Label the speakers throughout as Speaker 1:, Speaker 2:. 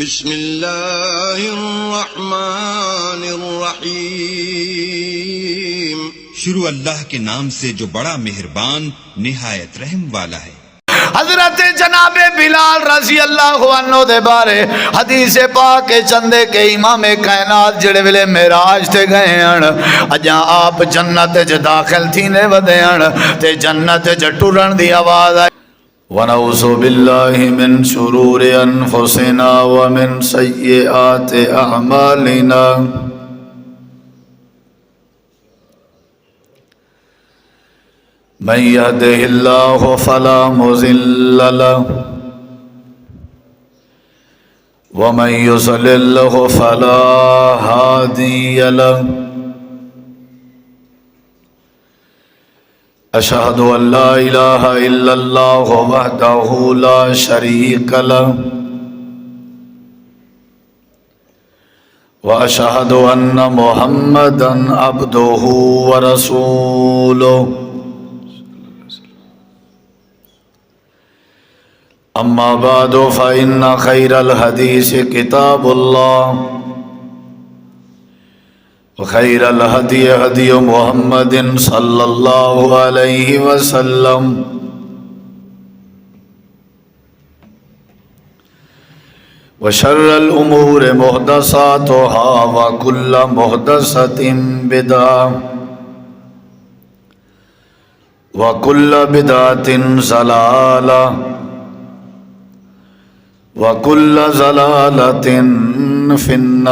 Speaker 1: بسم اللہ الرحمن الرحیم۔
Speaker 2: شروع اللہ کے نام سے جو بڑا مہربان نہایت رحم والا ہے۔
Speaker 3: حضرت جناب بلال رضی اللہ عنہ دے بارے حدیث پاک چندے کے امام کائنات جڑے ویلے معراج تے گئے ہن، اجاں آپ جنت وچ داخل تھینے ودے ہن تے جنت وچ ٹرن دی آواز آئی۔ ونعوذ باللہ من شرور انفسنا ومن سیئات اعمالنا، من يهده الله فلا مضل له ومن يضلل فلا هادي له، أشهد أن لا إله إلا الله وحده لا شريك له، وأشهد أن محمدا عبده ورسوله، أما بعد فإن خير الحديث كتاب الله، وخير الهدي هدي محمد صلى الله عليه وسلم، وشر الأمور محدثاتها وكل محدثة بدعة وكل بدعة ضلالة وَكُلَّ ضَلَالَةٍ فِي النَّارِ۔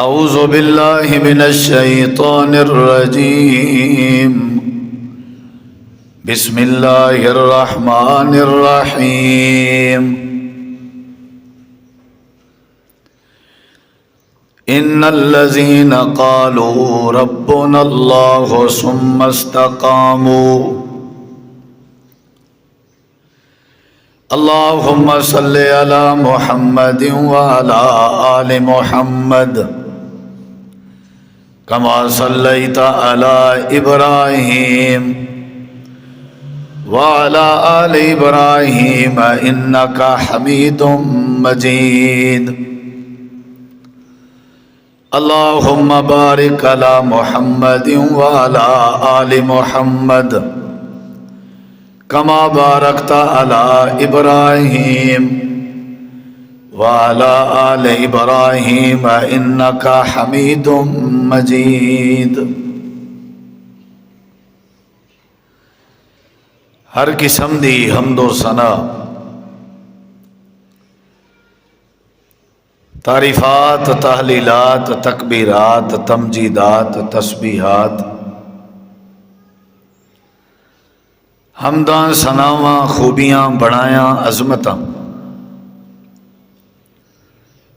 Speaker 3: اعوذ باللہ من الشیطان الرجیم، بسم اللہ الرحمن الرحیم۔ ان الذين قالوا ربنا الله ثم استقاموا، اللهم صل على محمد وعلى آل محمد كما صليت على إبراهيم وعلى آل إبراهيم إنك حميد مجيد، اللهم بارك على محمد وعلى آل محمد كما باركت على إبراهيم وعلى آل إبراهيم إنك حميد مجيد۔ ہر قسم دی حمد و ثنا، تعریفات، تحلیلات، تکبیرات، تمجیدات، تسبیحات، حمداں، ثناواں، خوبیاں، بڑایاں، عظمتاں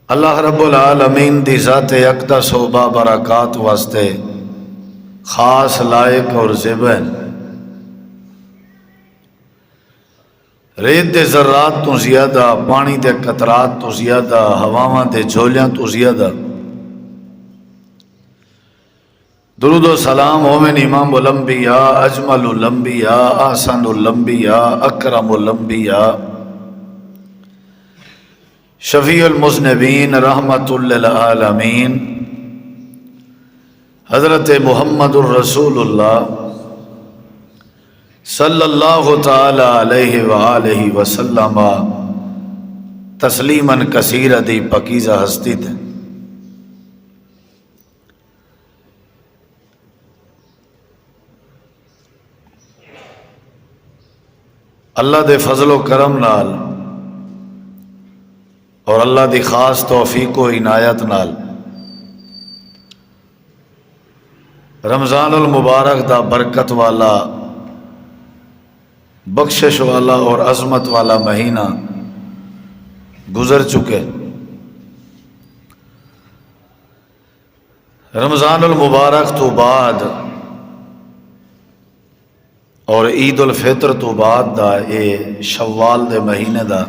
Speaker 3: اللہ رب العالمین دی ذات اقدس و بابرکات واسطے خاص، لائق اور زیبا ہیں۔ ریت دے ذرات تو زیادہ، پانی دے قطرات تو زیادہ، ہواواں دے جھولیاں تو زیادہ درود و سلام مومن امام الانبیاء، اجمل الانبیاء، احسن الانبیاء، اکرم الانبیاء، شفیع المذنبین، رحمت للعالمین، حضرت محمد الرسول اللہ صلی اللہ تعالی علیہ وآلہ وسلم تسلیما کثیرا دی پاکیزہ ہستی تھے۔ اللہ دے فضل و کرم نال اور اللہ دی خاص توفیق و عنایت نال رمضان المبارک دا برکت والا، بخشش والا اور عظمت والا مہینہ گزر چکے۔ رمضان المبارک تو بعد اور عید الفطر تو بعد دا اے شوال دے مہینے دا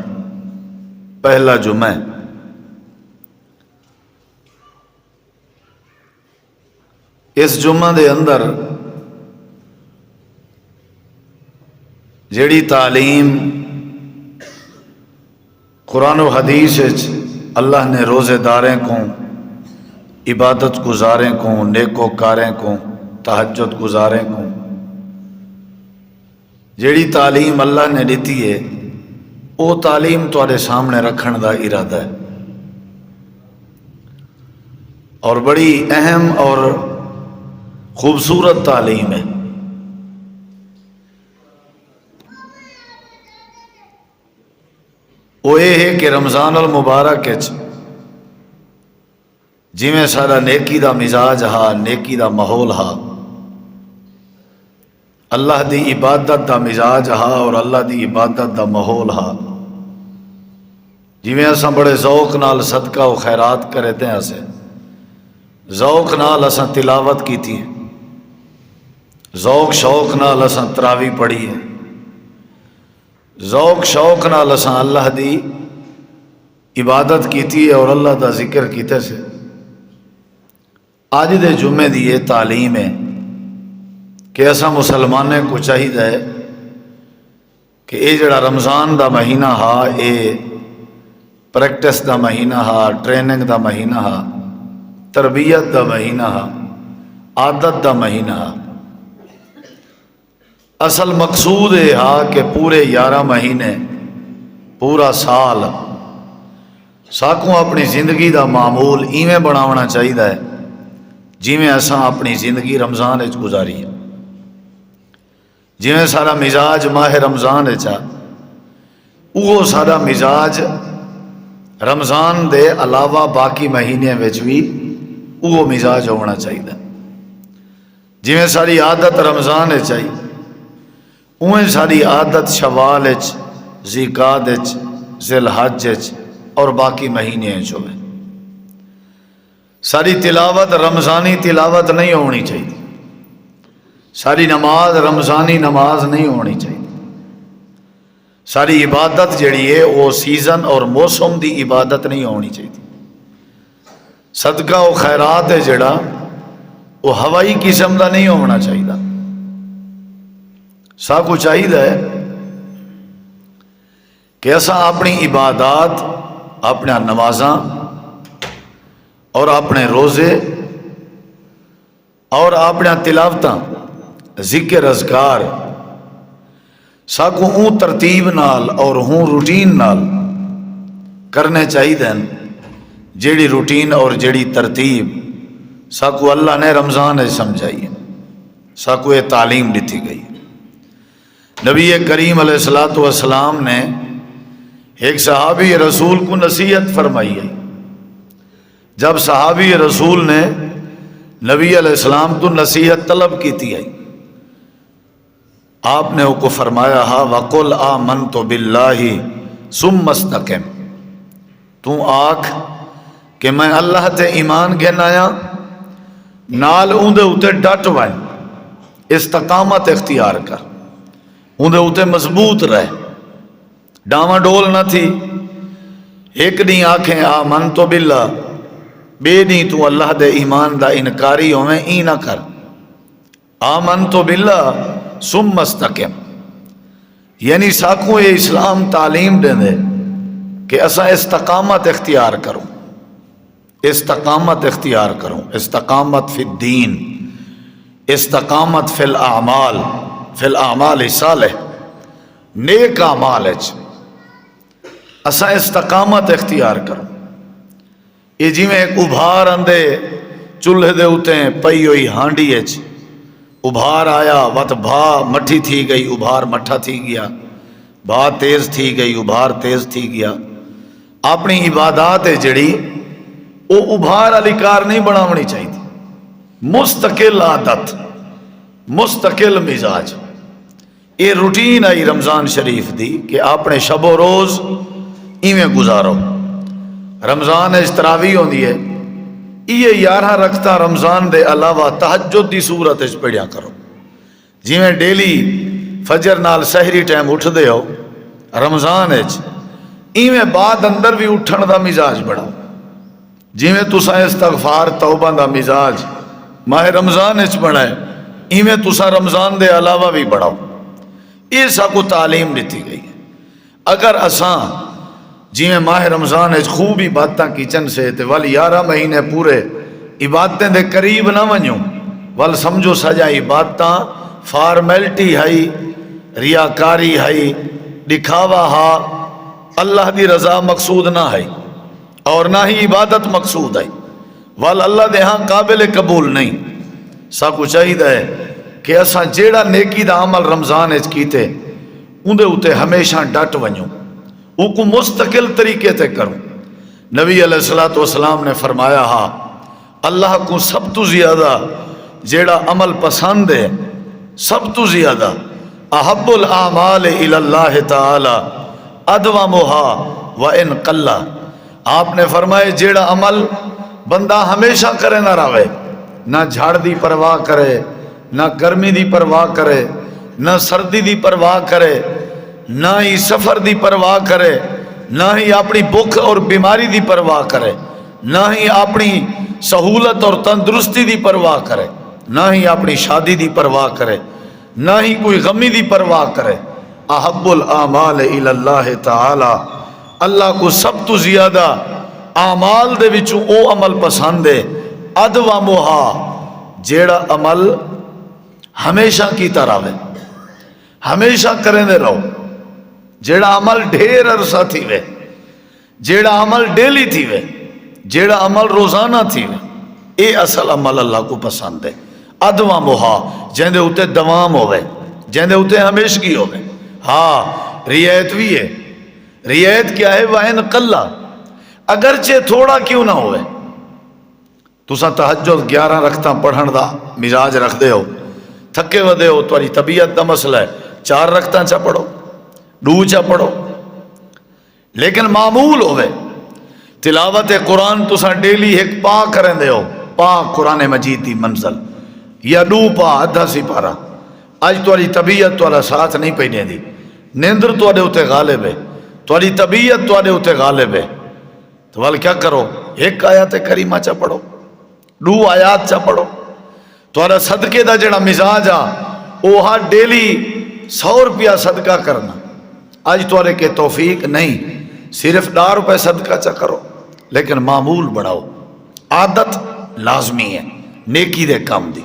Speaker 3: پہلا جمعہ، اس جمعہ دے اندر جیڑی تعلیم قرآن و حدیث اللہ نے روزے داریں کو، عبادت گزاریں کو، نیکو کاریں کو، تہجد گزاریں کو، جیڑی تعلیم اللہ نے دیتی ہے وہ تعلیم تواڈے سامنے رکھن دا ارادہ ہے، اور بڑی اہم اور خوبصورت تعلیم ہے۔ وہ یہ ہے کہ رمضان المبارک جویں سارا نیکی دا مزاج ہا، نیکی دا ماحول ہا، اللہ دی عبادت دا مزاج ہا اور اللہ دی عبادت دا ماحول ہا، جویں اساں بڑے ذوق نال صدقہ و خیرات کرے تے اسے ذوق نال اساں تلاوت کیتی ہے، ذوق شوق نال اساں تراوی پڑھی ہے، ذوق شوق نال اساں اللہ دی عبادت کیتی ہے اور اللہ دا ذکر کیتے سے۔ آج دے جمعے دی یہ تعلیم ہے کہ ایسا مسلمانے کو چاہیے کہ اے جڑا رمضان دا مہینہ ہا، اے پریکٹس دا مہینہ ہا، ٹریننگ دا مہینہ ہا، تربیت دا مہینہ ہا، عادت دا مہینہ ہا۔ اصل مقصود یہ ہا کہ پورے 11 مہینے پورا سال ساکوں اپنی زندگی دا معمول ایویں بناونا چاہیے ہے جویں اساں اپنی زندگی رمضان وچ گزاری ہے، جویں سارا مزاج ماہ رمضان وچ آ، وہ سارا مزاج رمضان دے علاوہ باقی مہینے وچ بھی وہ مزاج ہونا چاہیے، جویں ساری عادت رمضان وچ آئی اویں ساری عادت شوال وچ، ذیقعد وچ، ذی الحج وچ اور باقی مہینے وچ ہوے۔ ساری تلاوت رمضانی تلاوت نہیں ہونی چاہیے، ساری نماز رمضانی نماز نہیں ہونی چاہیے، ساری عبادت جڑی ہے وہ سیزن اور موسم دی عبادت نہیں ہونی چاہیے، صدقہ و خیرات ہے جڑا وہ ہوائی قسم دا نہیں ہونا چاہیے۔ ساکو چاہیے کہ اساں اپنی عبادات، اپنا نمازاں اور اپنے روزے اور اپنا تلاوتاں، ذکر اذکار ساکو اون ترتیب نال اور ہوں روٹین نال کرنے چاہیے، جیڑی روٹین اور جیڑی ترتیب ساکو اللہ نے رمضان ہے سمجھائی ہے، ساکو یہ تعلیم دیتی گئی۔ نبی کریم علیہ الصلوۃ والسلام نے ایک صحابی رسول کو نصیحت فرمائی ہے۔ جب صحابی رسول نے نبی علیہ السلام تو نصیحت طلب کی تھی، آپ نے وہ کو فرمایا ہا وَقُلْ آمَنْتُ بِاللَّهِ ثُمَّ اسْتَقِمْ، تو آکھ کہ میں اللہ تے ایمان گھن آیا، نال اوندے اتے ڈٹ وائیں، استقامت اختیار کر، اوندے اتے مضبوط رہ، ڈاواں ڈول نہ تھی، ایک نہیں آکھیں آمنتو باللہ، بے نہیں تو اللہ دے ایمان دا انکاری ہوئیں، ای نہ کر، آمنتو باللہ ثم استقم، یعنی ساکوں یہ اسلام تعلیم دے دے کہ اسا استقامت اختیار کروں، استقامت اختیار کروں، استقامت فی الدین، استقامت فی الاعمال، فی الاعمال صالح، نیک اعمال اسا استقامت اختیار کروں۔ یہ جی میں ایک ابھار اندے چولہے دے اتے پئی ہوئی ہانڈی ابھار آیا، وت بھا مٹھی تھی گئی، ابھار مٹھا تھی گیا، بھا تیز تھی گئی، ابھار تیز تھی گیا۔ اپنی عبادات جڑی وہ ابھار علی کار نہیں بناونی چاہیے، مستقل عادت، مستقل مزاج۔ یہ روٹین آئی رمضان شریف دی کہ اپنے شب و روز ایویں گزارو۔ رمضان تراویح ہوندی ہے، یہ 11 رکھتا رمضان دے علاوہ تہجد دی صورت پڑھیا کرو، جی میں ڈیلی فجر نال سحری ٹائم اٹھ دے ہو رمضان ایویں بعد اندر بھی اٹھن دا مزاج بڑھاؤ، جی میں تسا استغفار توبہ دا مزاج ماہ رمضان بڑھائے، ایویں تسا رمضان دے علاوہ بھی بڑھاؤ۔ یہ ساکو تعلیم دیتی گئی ہے۔ اگر اساں جی میں ماہ رمضان خوب عبادتاں کیچن سے تے ول 11 مہینے پورے عبادتیں دے قریب نہ ونجوں ول سمجھو سجا عبادتاں فارمیلٹی ہائی، ریاکاری ہائی، دکھاوا ہا، اللہ دی رضا مقصود نہ ہے اور نہ ہی عبادت مقصود ہے، ول اللہ دے ہاں قابل قبول نہیں۔ ساکو چاہیے کہ اساں جیڑا نیکی دا عمل رمضان اچ کیتے اندے اتے ہمیشہ ڈٹ ونجوں، او کو مستقل طریقے تے کروں۔ نبی علیہ الصلوۃ والسلام نے فرمایا ہا اللہ کو سب تو زیادہ جیڑا عمل پسند ہے، سب تو زیادہ احب الاعمال الی اللہ تعالی ادومها وان قل، آپ نے فرمائے جیڑا عمل بندہ ہمیشہ کرے نہ رہے، نہ جھاڑ دی پرواہ کرے، نہ گرمی دی پرواہ کرے، نہ سردی دی پرواہ کرے، نہ ہی سفر دی پرواہ کرے، نہ ہی اپنی بھوک اور بیماری دی پرواہ کرے، نہ ہی اپنی سہولت اور تندرستی دی پرواہ کرے، نہ ہی اپنی شادی دی پرواہ کرے، نہ ہی کوئی غمی دی پرواہ کرے۔ احب الاعمال الی اللہ تعالی، اللہ کو سب تو زیادہ اعمال دے وچوں او عمل پسند ہے ادومها، جیڑا عمل ہمیشہ کی طرح ہے، ہمیشہ کریں دے رہو، جیڑا عمل ڈھیر عرصہ تھی وے، جیڑا عمل ڈیلی تھی وے، جیڑا عمل روزانہ تھی وے، اے اصل عمل اللہ کو پسند ہے ادومها، جہندے اتے دوام ہوئے، جہندے اتے ہمیشگی ہوئے۔ ہاں رعایت بھی ہے، رعایت کیا ہے؟ وَإِنْ قَلَّ، اگرچہ تھوڑا کیوں نہ ہوئے۔ تساں تہجد 11 رکھتاں پڑھن دا مزاج رکھ دے ہو، تھکے ودے ہو، تاری طبیعت دا مسئلہ ہے، 4 رکھتاں چا پڑھو، 2 چا پڑھو، لیکن معمول ہوئے تلاوت قرآن تساں ڈیلی ایک پا کریں دے ہو، پا قرآن مجید دی منزل یا 2 پا ادھا سی پارا، آج تاری طبیعت تارا ساتھ نہیں پہنے دی، نیندر تارے اتے غالب ہے، تاری طبیعت تارے اتے غالب ہے، تو وال کیا کرو؟ ایک آیات کریمہ چا پڑھو، 2 آیات چا پڑھو، تارا صدقے دا جڑا مزاج آ اوہا ڈیلی 100 روپیہ صدقہ کرنا، آج تارے کے توفیق نہیں، صرف 10 روپے صدقہ چا کرو، لیکن معمول بڑھاؤ، عادت لازمی ہے نیکی دے کام دی،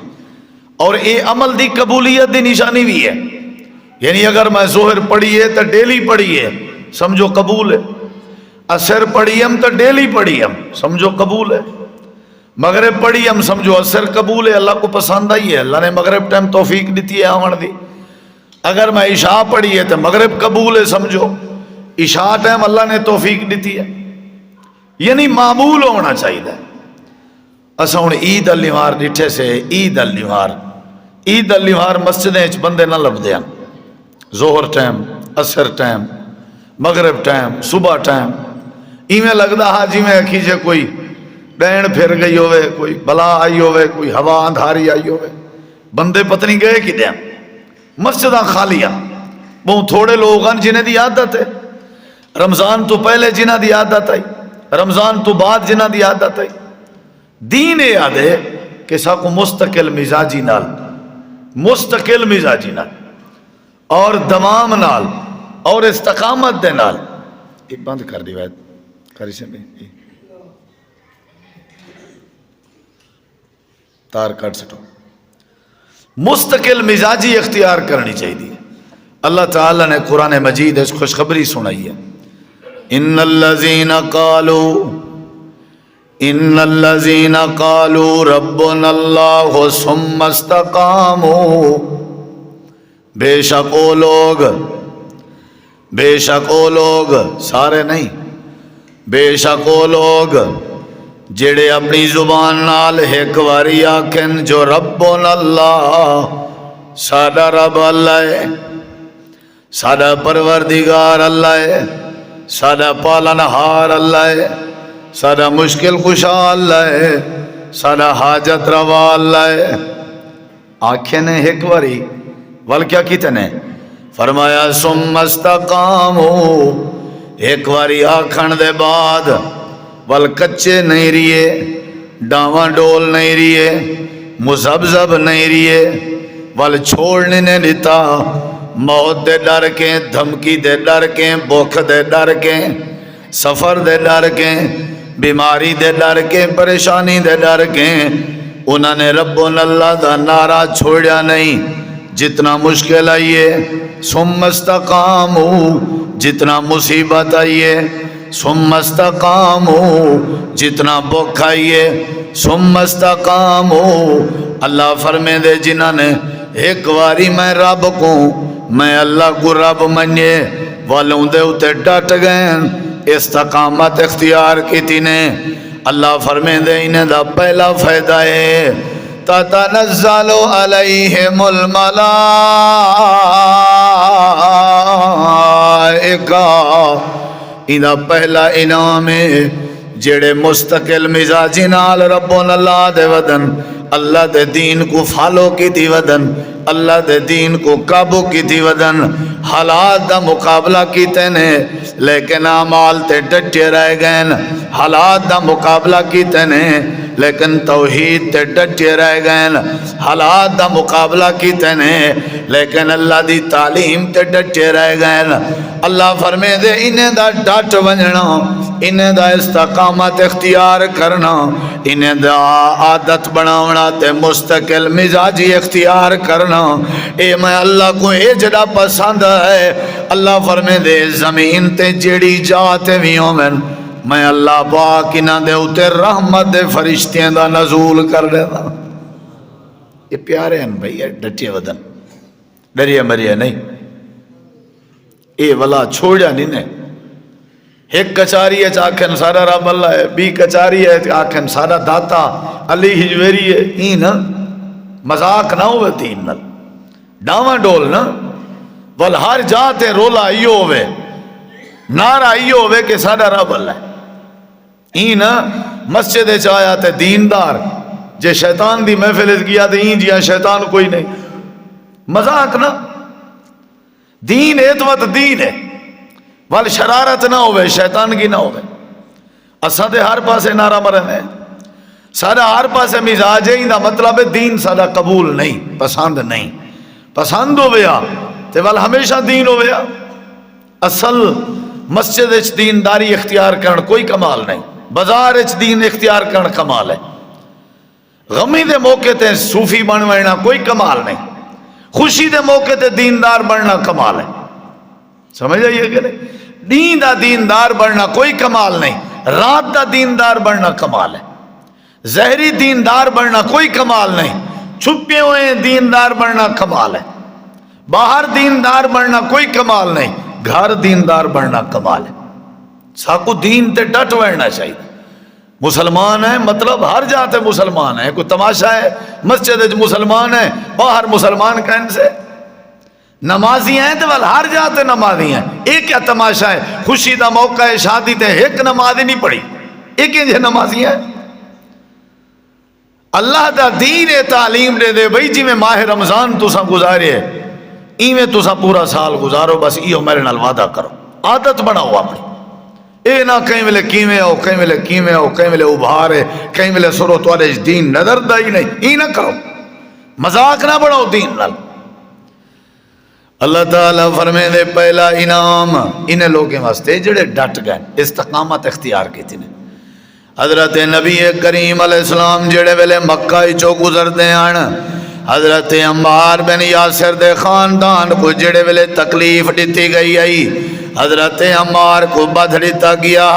Speaker 3: اور اے عمل دی قبولیت دی نشانی بھی ہے، یعنی اگر میں ظہر پڑھیے تو ڈیلی پڑھیے سمجھو قبول ہے، عصر پڑھیم تو ڈیلی پڑھیم سمجھو قبول ہے، مغرب پڑھیم سمجھو عصر قبول ہے، اللہ کو پسند آئی ہے، اللہ نے مغرب ٹائم توفیق دیتی ہے آمن دی۔ اگر میں عشاء پڑھیے تو مغرب قبول ہے سمجھو، عشاء ٹائم اللہ نے توفیق دیتی ہے، یعنی معمول ہونا چاہیے۔ اساں ہن عید النہار ڈٹھے سے عید النہار مسجدیں اچ بندے نہ لبدے ہیں، ظہر ٹائم، عصر ٹائم، مغرب ٹائم، صبح ٹائم، ایویں لگدا ہا جی میں کیجے کوئی ڈین پھر گئی ہوئے، کوئی بلا آئی ہوئے، کوئی ہوا اندھاری آئی ہوئے، بندے پتنی گئے کی دیں، مسجداں خالیاں، بہت تھوڑے لوگ ہیں جنہیں دی عادت ہے، رمضان تو پہلے جنہ دی عادت آئی، رمضان تو بعد جنہ دی عادت آئی۔ دین یاد ہے کہ ساکو مستقل مزاجی نال اور دوام نال اور استقامت دے نال، ایک بند کر دی بات کری سے میں تار کٹ سٹو، مستقل مزاجی اختیار کرنی چاہیے۔ اللہ تعالیٰ نے قرآن مجید اس خوشخبری سنائی ہے، ان الذین قالوا ربنا اللہ ثم استقاموا، بے شک وہ لوگ سارے نہیں، بے شک وہ لوگ جڑے اپنی زبان نال ایک واری آکھن جو ربنا اللہ، ساڈا رب اللہ ہے، ساڈا پروردگار اللہ ہے، ساڈا پالنہار اللہ ہے، ساڈا مشکل کشا اللہ ہے، ساڈا حاجت روا اللہ ہے، آنکھیں نے ایک واری ول کیا کیتے نے فرمایا ثم استقاموا، ایک واری آکھن دے بعد ول کچے نہیں رہیے، ڈاواں ڈول نہیں رہیے، مذبذب نہیں رہیے، ول چھوڑنے نے دیتا، موت دے ڈر کے، دھمکی دے ڈر کے، بھوک دے ڈر کے، سفر دے ڈر کے، بیماری دے ڈر کے، پریشانی دے ڈر کے انہوں نے ربنا اللہ دا نعرہ چھوڑیا نہیں۔ جتنا مشکل آئیے ثم استقاموا، جتنا مصیبت آئیے ثم استقاموا، جتنا بھوک آئیے ثم استقاموا، اللہ فرمے دے جنہوں نے ایک واری میں رب کو، میں اللہ کو رب منے والوں دے اتے ڈٹ گئے، استقامت اختیار کی تینے، اللہ فرمے دے انہیں دا پہلا فائدہ ہے تتنزل علیہم الملائکہ، انہا پہلا انعام ہے جڑے مستقل مزاجی نال ربون اللہ دے ودن، اللہ دے دین کو فالو کی تھی ودن، اللہ دے دین کو قابو کی تھی ودن، حالات دا مقابلہ کیتے نے لیکن اعمال تے ڈٹے رہ گئے، حالات دا مقابلہ کیتے نے لیکن توحید تے ڈٹے رہ گئے، حالات دا مقابلہ کیتے نے لیکن اللہ دی تعلیم تے ڈٹے رہ گئے۔ اللہ فرمے دے انہیں دا ڈٹ ونجنا، انہیں دا استقامت اختیار کرنا، انہیں دا عادت بناونا تے مستقل مزاجی اختیار کرنا، اے میں اللہ کو اے جڑا پسند ہے۔ اللہ فرمے دے زمین تے جڑی جاتے بھی ہوں میں اللہ پاک انہاں دے اتے رحمت دے فرشتیاں دا نزول کر دیتا۔ یہ پیارے ہیں بھئی، ڈٹے ودن، ڈریے مریے نہیں، اے والا چھوڑیا نہیں نے۔ ایک کچاری ہے آکھن سارا رب اللہ ہے، بی کچاری ہے آکھن سارا داتا علی ہجویری ہے، ہی نا مذاق نہ ہوئے تین نل ڈاواں ڈول نا، ول ہر جاتے رولا آئیو ہوئے، نار آئیو ہوئے کہ سارا رب اللہ ہے، ہی نا مسجد چایا تے دیندار جے شیطان دی محفل کیا تے ہی جیا شیطان کوئی نہیں، مذاق نا، دین اعتمت دین ہے، وال شرارت نہ ہوئے، شیطان کی نہ ہوئے۔ اساں تے ہر پاسے نعرہ مرن ہے، سارا ہر پاسے مزاج ہے، دا مطلب ہے دین سارا قبول نہیں، پسند نہیں، پسند ہویا تے وال ہمیشہ دین ہویا۔ اصل مسجد اچ دینداری اختیار کرن کوئی کمال نہیں، بازار اچ دین اختیار کرن کمال ہے، غمی دے موقع تے صوفی بننا کوئی کمال نہیں، خوشی دے موقع تے دیندار بننا کمال ہے، سمجھ آئیے کہ نہیں؟ دین دا دیندار بننا کوئی کمال نہیں، رات دا دیندار بننا کمال ہے، زہری دیندار بننا کوئی کمال نہیں، چھپے ہوئے دیندار بننا کمال ہے، باہر دیندار بننا کوئی کمال نہیں، گھر دیندار بننا کمال ہے۔ ساکو دین تے ڈٹ وڑنا چاہیے، مسلمان ہے مطلب ہر جاتے مسلمان ہے، کوئی تماشا ہے مسجد مسلمان ہے باہر مسلمان کہنے سے، نمازی ہیں تو ہر جاتے نمازی ہیں، ایک کیا تماشا ہے، خوشی دا موقع ہے شادی تے ایک نماز نہیں پڑھی، ایک انجھے نمازی ہیں۔ اللہ دا دین تعلیم دے دے بھئی جی میں ماہ رمضان تو سا گزارے ایویں تو سا پورا سال گزارو، بس ایو میرے نال وعدہ کرو، عادت بناؤ اپنی، اے نہ کہیں ملے کیویں ہو، کہیں ملے کیویں ہو، کہیں ملے ابھارے، کہیں ملے سرو توالے دین نظر دا ہی نہیں، ای نہ کرو، مذاق نہ بڑھاؤ دین نال۔ اللہ تعالیٰ فرمے دے پہلا انعام انہیں لوگیں واسطے جڑے ڈٹ گئے، استقامت اختیار کی تھی نے۔ حضرت نبی کریم علیہ السلام جڑے ویلے مکہ چو گزر دے آن، حضرت عمار بن یاسر دے خاندان کو جڑے ویلے تکلیف دیتی گئی آئی، حضرت عمار کو بدھ دیتا گیا،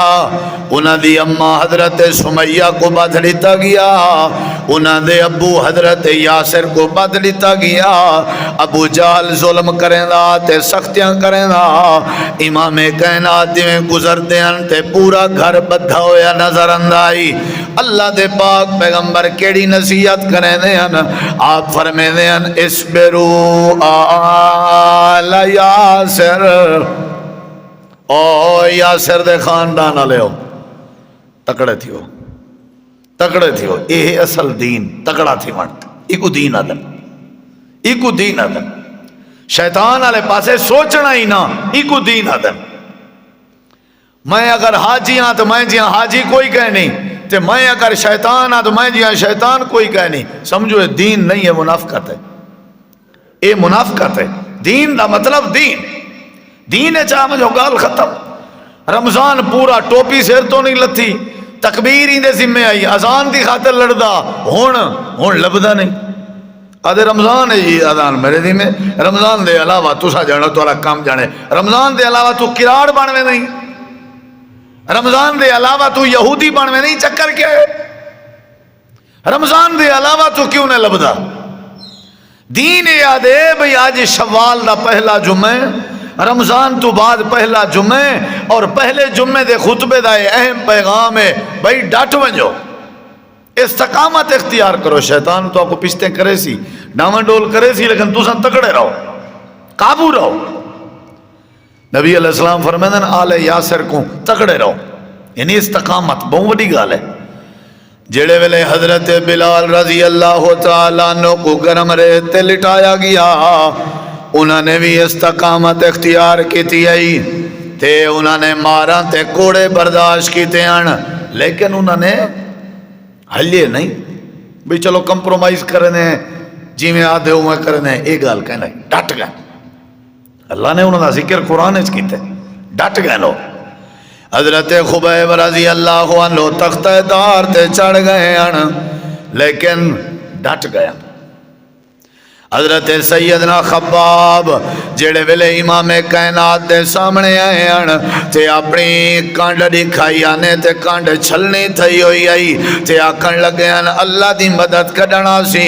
Speaker 3: انہاں دی اماں حضرت سمیہ کو بدھ دیتا گیا، انہاں دے ابو حضرت یاسر کو بدھ دیتا گیا، ابو جہل ظلم کریں دا تے سختیاں کریں دا، امام کائنات میں گزر دیاں تے پورا گھر بدھا ہویا نظر اندائی۔ اللہ دے پاک پیغمبر کیڑی نصیحت کریں دیاں، آپ فرمے دیاں اسبرو آل یاسر، او یاسر دے خاندان آلے ہو، تکڑے تھی ہو، تکڑے تھی ہو، یہ اصل دین تکڑا تھی منٹ، ایکو دین آدم، ایکو دین آدم، شیطان آلے پاسے سوچنا ہی نہ، ایکو دین آدم۔ میں اگر حاجی ہاں تو میں جیاں حاجی کوئی کہہ نہیں، تے میں اگر شیطان ہاں تو میں جیاں شیطان کوئی کہہ نہیں، سمجھو یہ دین نہیں ہے، منافقت ہے، یہ منافقت ہے۔ دین دا مطلب دین چاہ جو گال ختم. رمضان پورا ٹوپی سر تو نہیں لتھی، تکبیر ہی دے ذمہ آئی، اذان دی خاطر لڑدا، ہون لبدا نہیں. آدھے رمضان ہے جی اذان میرے دی میں، رمضان دے علاوہ تسا جانا تو اللہ کام جانے، رمضان دے علاوہ تو کراڑ بنوے نہیں، رمضان دے علاوہ تو یہودی بنوے نہیں. چکر کیا ہے؟ رمضان دے علاوہ تو کیوں نہ لبدا؟ دین یاد ہے بھئی آج شوال دا پہلا جمعہ، رمضان تو بعد پہلا جمعہ، اور پہلے جمعے دے خطبے دا اہم پیغام ہے بھئی ڈٹ ونجو، استقامت اختیار کرو. شیطان تو آپ کو پشتے کرے سی، ڈاون ڈول کرے سی، لیکن تساں تکڑے رہو، قابو رہو. نبی علیہ السلام فرمائیں آل یاسر کو تکڑے رہو، یعنی استقامت بہت بڑی گال ہے. جڑے ویلے حضرت بلال رضی اللہ تعالیٰ عنہ کو گرم ریت تے لٹایا گیا، انہوں نے بھی استقامت اختیار کیتی آئی تے انہوں نے مارا تے کوڑے برداشت کیتے ہیں، لیکن انہوں نے ہلیے نہیں بھی چلو کمپرومائز کرنے جی میں آدھے ہوئے کرنے. ایک گال کہنا ڈٹ گئے. اللہ نے انہوں نے ذکر قرآن اس کیتے ڈٹ گئے. لو حضرت خبیب رضی اللہ عنہ تختہ دار تے چڑھ گئے ہیں لیکن ڈٹ گئے. حضرت سیدنا خباب جڑے ویلے امام کائنات دے سامنے آئے ہیں تے اپنی کانڈ دکھائی آنے تے کانڈ چھلنی تھئی ہوئی آئی تے آکھن لگے ہیں اللہ دی مدد کرنا سی.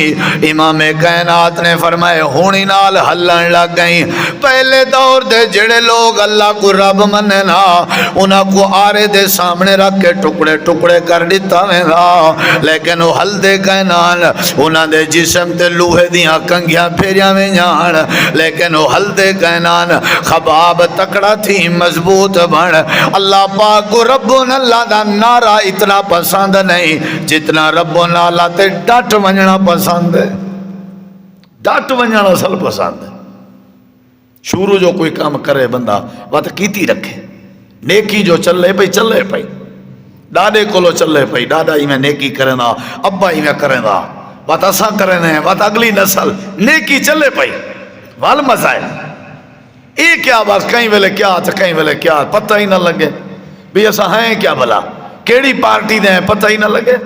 Speaker 3: امام کائنات نے فرمائے ہونی نال ہلن لگ گئیں. پہلے دور دے جڑے لوگ اللہ کو رب مننا انہاں کو آرے دے سامنے رکھ کے ٹکڑے ٹکڑے کر دیتا وینا، لیکن وہ ہل دے کائنان انہاں دے جسم تے لوہے دیاں کنگیاں پھیریاں میں جان، لیکن وہ ہل دے کائنان خباب تکڑا تھی مضبوط بن. اللہ پاک کو ربنا اللہ دا نعرہ اتنا پسند نہیں جتنا ربنا اللہ تے ڈٹ ونجنا پسند ہے. ڈٹ ونجنا اصل پسند ہے. شروع جو کوئی کام کرے بندہ بات کیتی رکھے، نیکی جو چلے پئی چلے پئی، ڈاڈے کولو چلے پئی ڈاڈا ہی میں نیکی کرنا، ابا ہی میں کرنا، بات اساں کرنے بات اگلی نسل نیکی چلے پئی وال مزائل. یہ کیا بات کہیں ویلے کیا تو کہیں ویلے کیا پتہ ہی نہ لگے بھی ایسا ہیں کیا بھلا کیڑی پارٹی دیں پتہ ہی نہ لگے.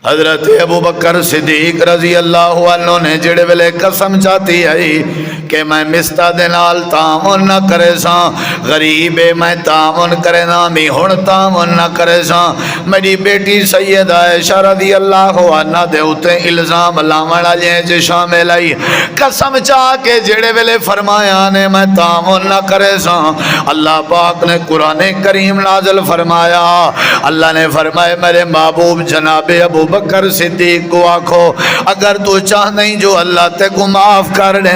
Speaker 3: حضرت ابو بکر صدیق رضی اللہ عنہ نے جڑے ویلے قسم چاہتی ہے کہ میں مستہ دے نال تعاون نہ کرے ساں، غریب میں تعاون کرے نا می ہن تعاون نہ کرے ساں. میری بیٹی سیدہ عائشہ رضی اللہ عنہ دے اوتے الزام لاون والے چ شامل آئی. قسم چاہ کے جڑے ویلے فرمایا نے میں تعاون نہ کرے ساں، اللہ پاک نے قرآن کریم نازل فرمایا. اللہ نے فرمایا میرے محبوب جناب ابو بکر صدیق کو آکھو اگر تو چاہ نہیں جو اللہ تے کو معاف کر دے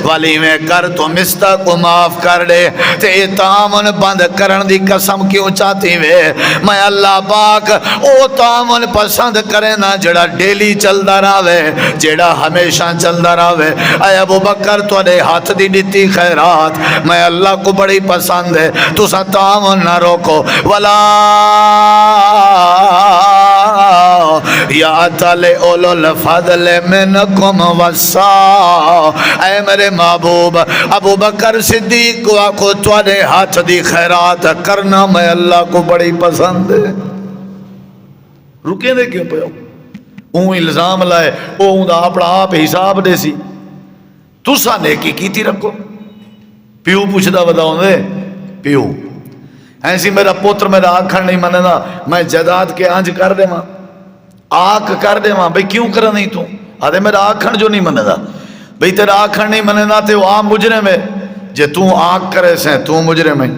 Speaker 3: والی میں کر تو مستہ کو معاف کر دے تے یہ تعاون بند کرن دی قسم کیوں چاہتی وے. میں اللہ پاک او تعاون پسند کرے نا جڑا ڈیلی چلدا رہے، جڑا ہمیشہ چلدا رہے. اے ابو بکر تواڈے ہاتھ دی دتی خیرات میں اللہ کو بڑی پسند ہے، تساں تعاون نہ روکو. ولا یا تلے اولو الفضل منکم وسا. اے میرے محبوب ابو بکر صدیق کو آکھو تواڈے ہاتھ دی خیرات کرنا میں اللہ کو بڑی پسند ہے. رکے دے کیوں پہ اون الزام لائے اون دا اپنا آپ حساب دے سی. تسا نیکی کیتی رکھو. پیو پوچھدا وداؤں دے پیو ایسی میرا پوتر میرا آکھن نہیں مننا میں جائیداد کے انج کر دے ماں آکھ کر دے ماں بھئی کیوں کرا نہیں تو آدھے میرا آکھن جو نہیں مننا بھئی تیرا آکھن نہیں مننا تے وہ عام مجرم ہے جے تو آکھ کرے سے تو مجرم ہے.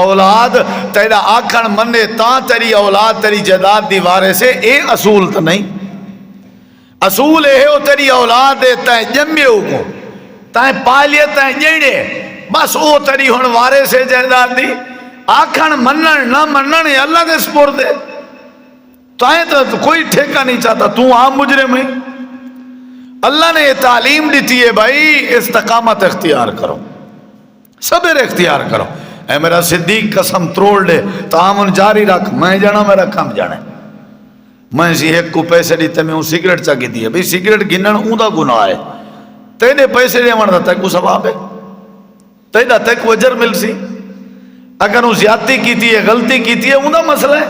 Speaker 3: اولاد تیرا آکھن منے تاں تیری اولاد تیری جائیداد دی وارے سے اے اصول تو نہیں. اصول ہے وہ تیری اولاد ہے تائیں جمیو کو تائیں پالیے تائیں جیڑے بس او تیری ہن وارے سے جائیداد دی. آکھن منن نہ منن اللہ دے سپرد دے تائیں تو کوئی ٹھیکہ نہیں چاہتا تو عام مجرم ہے. اللہ نے یہ تعلیم دیتی ہے بھائی استقامت اختیار کرو، صبر اختیار کرو. اے میرا صدیق قسم توڑ لے تعاون جاری رکھ میں جانا میرا کام جانا. میں سی ایک کو پیسے دیتے میں ہوں سگریٹ چاکی دی ہے بھئی سگریٹ گنن اون دا گناہ ہے تینے پیسے دیون دا تیکو ثواب ہے، تینا تیکو اجر مل سی۔ اگر وہ زیادتی کیتی ہے، غلطی کیتی ہے، اوندا مسئلہ ہے۔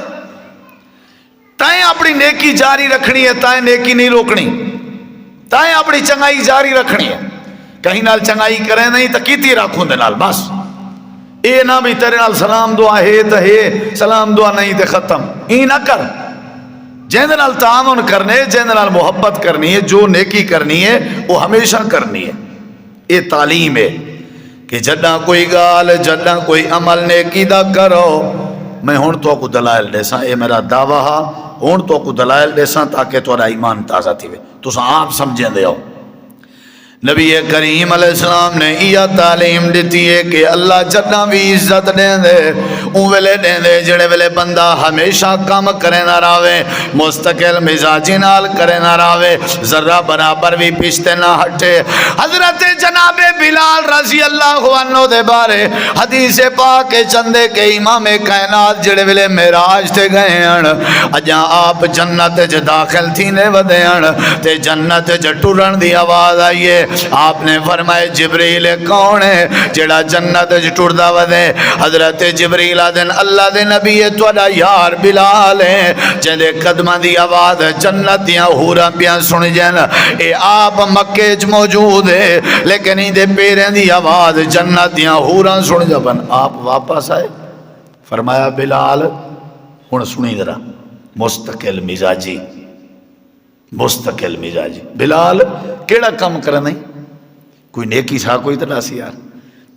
Speaker 3: تائیں اپنی نیکی جاری رکھنی ہے، تائیں نیکی نہیں روکنی، تائیں اپنی چنگائی جاری رکھنی ہے۔ کہیں نال چنگائی کریں نہیں تو کیتی رکھوں دے نال بس، اے نہ بھی تیرے نال سلام دعا ہے تو ہے، سلام دعا نہیں تو ختم، ای نہ کر۔ جہاں نال تعاون کرنے، جہاں نال محبت کرنی ہے، جو نیکی کرنی ہے وہ ہمیشہ کرنی ہے۔ یہ تعلیم ہے کہ جدہ کوئی گال، جدہ کوئی عمل نیکی دا کرو، میں ہون تو کو دلائل دے ساں، اے میرا دعویٰ ہا، ہون تو کو دلائل دے ساں تاکہ تھوڑا ایمان تازہ تھی وے، تو ساں آپ سمجھیں دے ہو۔ نبی کریم علیہ السلام نے یہ تعلیم دیتی ہے کہ اللہ جدہ بھی عزت دیں دے، اون ویلے دیں دے جڑے ویلے بندہ ہمیشہ کام کرے نہ راوے، مستقل مزاجی نال کرے نہ راوے، ذرہ برابر بھی پشتے نہ ہٹے۔ حضرت جناب بلال رضی اللہ عنہ دے بارے حدیث پاک چندے کے امام کائنات جڑے ویلے معراج تے گئے ہیں، اجاں آپ جنت ج داخل تھینے ودے ہیں تے جنت ج ٹرن دی آواز آئیے۔ آپ نے فرمائے جبریل کون ہے جڑا جنت ٹردا ودے؟ حضرت جبریل آدن اللہ دے نبی تواڈا یار بلال ہے، جندے قدماں دی آواز جنت دیاں حوراں پیاں سن جن۔ اے آپ مکے وچ موجود ہے لیکن ان دے پیراں دی آواز جنت دیاں حوراں سن جبن۔ آپ واپس آئے، فرمایا بلال ہن سنی ذرا، مستقل مزاجی، مستقل مزاجی۔ بلال کیڑا کم کرنا نہیں، کوئی نیکی سا کوئی تلا سی یار،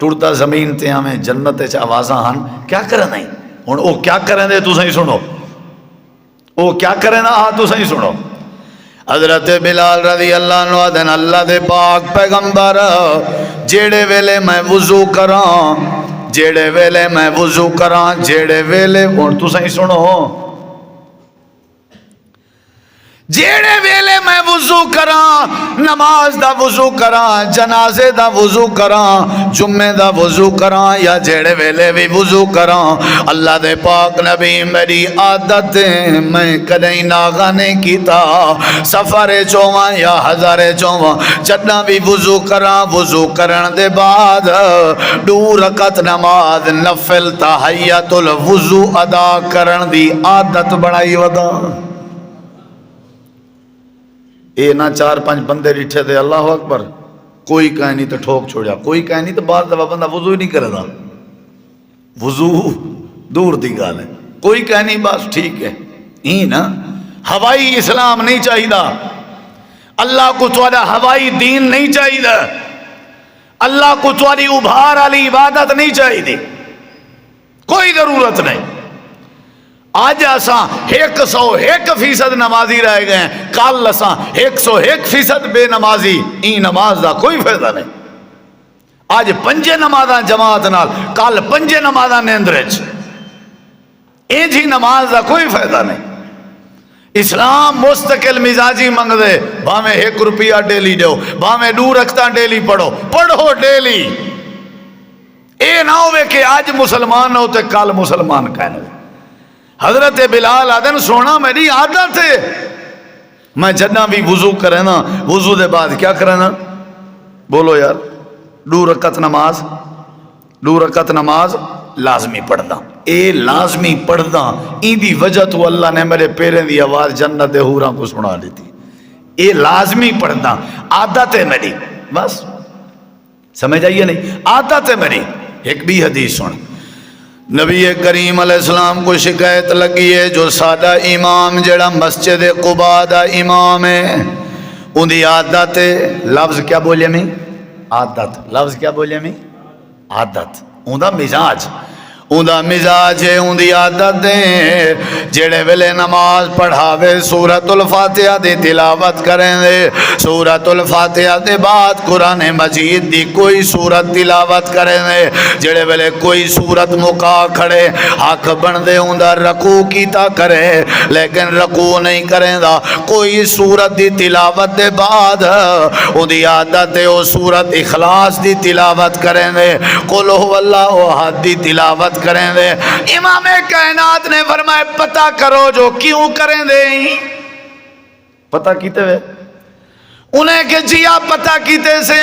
Speaker 3: ٹرتا زمین تے ہمیں جنت چ آوازاں ہن، کیا کرنا نہیں؟ ہن او کیا کریں دے تو صحیح سنو، او کیا کریں نا تو صحیح سنو۔ حضرت بلال رضی اللہ عنہ دن اللہ دے پاک پیغمبر جیڑے ویلے میں وضو کراں، جیڑے ویلے میں وضو کراں، جیڑے ویلے ہن تو صحیح سنو، جیڑے ویلے میں وضو کراں، نماز دا وضو کراں، جنازے دا وضو کراں، جمعے دا وضو کراں، یا جیڑے ویلے بھی وضو کراں، اللہ دے پاک نبی میری عادت میں کدیں ناغا نہیں کیتا، سفر چواں یا ہزار چواں جدہ بھی وضو کراں، وضو کرن دے بعد 2 رکعت نماز نفل تحیۃ الوضو ادا کرن دی عادت بنائی ودا۔ اے نہ 4-5 بندے ڈٹھے دے اللہ اکبر، کوئی کہیں نہیں تو ٹھوک چھوڑیا، کوئی کہیں نہیں تو بعض دفعہ بندہ وضو ہی نہیں کرے دا، وضو دور دی گال ہے، کوئی کہیں نہیں بس ٹھیک ہے، ہی نا ہوائی اسلام نہیں چاہیے دا، اللہ کو تھوڑا ہوائی دین نہیں چاہیے دا، اللہ کو تھوڑی ابھار والی عبادت نہیں چاہیے دی، کوئی ضرورت نہیں۔ آج اساں 101% نمازی رہ گئے ہیں، کل اساں 101% بے نمازی، این نماز دا کوئی فائدہ نہیں۔ آج 5 نمازاں جماعت نال، کل 5 نمازاں نیندرچ، این جی نماز دا کوئی فائدہ نہیں۔ اسلام مستقل مزاجی منگ دے، باہمیں 1 روپیہ ڈیلی دیو، باہمیں 2 رکھتا ڈیلی پڑھو، پڑھو ڈیلی۔ اے نہ ہوئے کہ آج مسلمان ہوتے کل مسلمان کہنے دے۔ حضرت بلال آدن سونا میری عادت ہے، میں جنہ بھی وضو کرے نا، وضو دے بعد کیا کرے نا، بولو یار، 2 رکعت نماز، 2 رکعت نماز لازمی پڑھدا، اے لازمی پڑھدا، این دی وجہ تو اللہ نے میرے پیریں دی آواز جنت دے حوراں کو سنا دیتی، اے لازمی پڑھدا، عادت ہے میری، بس سمجھ آئیے نہیں، عادت ہے میری۔ ایک بھی حدیث سن، نبی کریم علیہ السلام کو شکایت لگی ہے جو سادہ امام جڑا مسجد قباء دا امام ہے، ان دی عادت ہے، لفظ کیا بولے میں؟ عادت، لفظ کیا بولے میں؟ عادت، ان دا مزاج، ان دا مزاج ہے، ان دی عادت ہے، جڑے ویلے نماز پڑھاوے سورۃ الفاتحہ دی تلاوت کریں دے، سورۃ الفاتحہ دے بعد قرآن مجید دی کوئی سورت تلاوت کریں دے، جڑے ویلے کوئی سورت مکا کھڑے حق بن دے ان دا رکوع کیتا کرے، لیکن رکوع نہیں کریں دا، کوئی سورت دی تلاوت دے بعد ان دی عادت ہے وہ سورت اخلاص دی تلاوت کریں دے، قل هو اللہ احد دی تلاوت کریں دے۔ امام کائنات نے فرمائے پتہ کرو جو کیوں کریں دے، پتہ کیتے ہوئے انہیں کہ جی آپ پتہ کیتے سے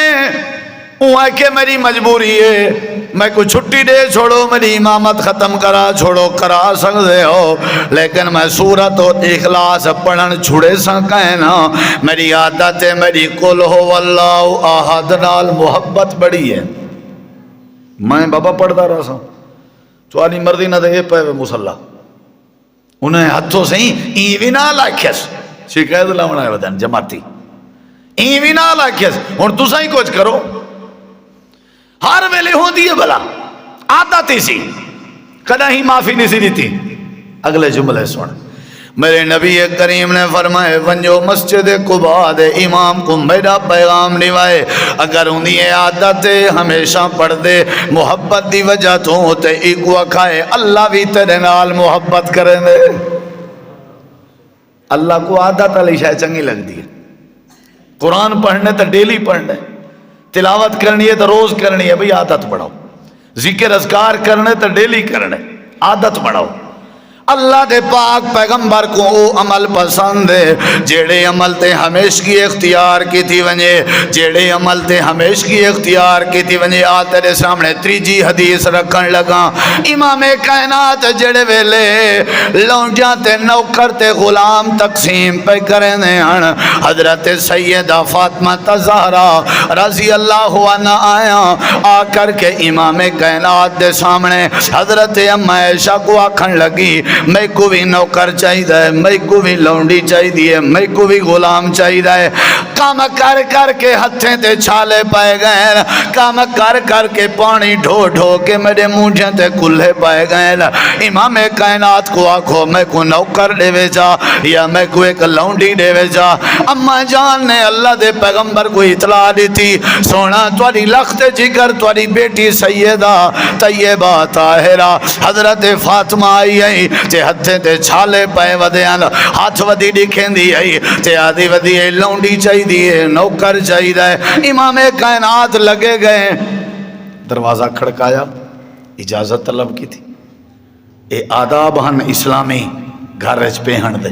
Speaker 3: انہیں کہ میری مجبوری ہے میں کوئی چھٹی دے چھوڑو میری امامت ختم کرا چھوڑو کرا سکتے ہو لیکن میں سورت و اخلاص پڑھن چھوڑے سکیں نا میری عادت ہے میری قل ہو واللہ احد نال محبت بڑی ہے میں بابا پڑھتا رہا سا چوالی مرضی نہ دے پہ مسلح انہیں ہتھوں سے ہی بھی نہ لاکھیس شکایت لاؤنا ہے بدن جماعتی بھی نہ لاکھیس اور تسا ہی کچھ کرو ہر ویلے ہوں دیئے بلا آتا تی سی کدہ ہی معافی نہیں سی دیتی اگلے جملے سن میرے نبی کریم نے فرمائے ونجو مسجد قباء دے امام کو میرا پیغام نوائے اگر انہیں عادت ہمیشہ پڑھ دے محبت دی وجہ تو ہوتے ایک وقائے اللہ بھی تیرے نال محبت کریں دے اللہ کو عادت علی شاہ چنگی لگ دی ہے قرآن پڑھنے تو ڈیلی پڑھنے تلاوت کرنی ہے تو روز کرنی ہے بھئی عادت بڑھاؤ ذکر اذکار کرنے تو ڈیلی کرنے عادت بڑھاؤ اللہ دے پاک پیغمبر کو او عمل پسند ہے جیڑے عمل تے ہمیشگی اختیار کی تھی ونجے جیڑے عمل تے ہمیشگی اختیار کی تھی ونجے آ تیرے سامنے تریجی حدیث رکھن لگا امام کائنات جیڑے ویلے لونجاں تے نوکر تے غلام تقسیم پہ کریں دے حضرت سیدہ فاطمہ تزہرا رضی اللہ عنہ آیا آ کر کے امام کائنات دے سامنے حضرت اما عائشہ کو آکھن لگی میں کو بھی نوکر چاہیے میں کو بھی لونڈی چاہیے میں کو بھی غلام چاہیے کام کر کر کے ہتھیں تے چھالے پائے گئے کام کر کر کے پانی ڈھو ڈھو کے میرے مونجھیں تے کلھے پائے گئے امام کائنات کو آکھو میں کو نوکر دے ویجا یا میں کو ایک لونڈی دے ویجا اما جان نے اللہ دے پیغمبر کو اطلاع دی تھی سونا تواری لخت جگر تواری بیٹی سیدہ طیبہ طاہرہ حضرت فاطمہ آئی تے ہتھیں تے چھالے پائے ودیاں ہاتھ ودی دکھیں دی آئی تے آدھی ودی لونڈی چاہی دیئے نوکر چاہی دائے امام کائنات لگے گئے دروازہ کھڑکایا اجازت طلب کی تھی اے آداب ہن اسلامی گھر رچ پہن دے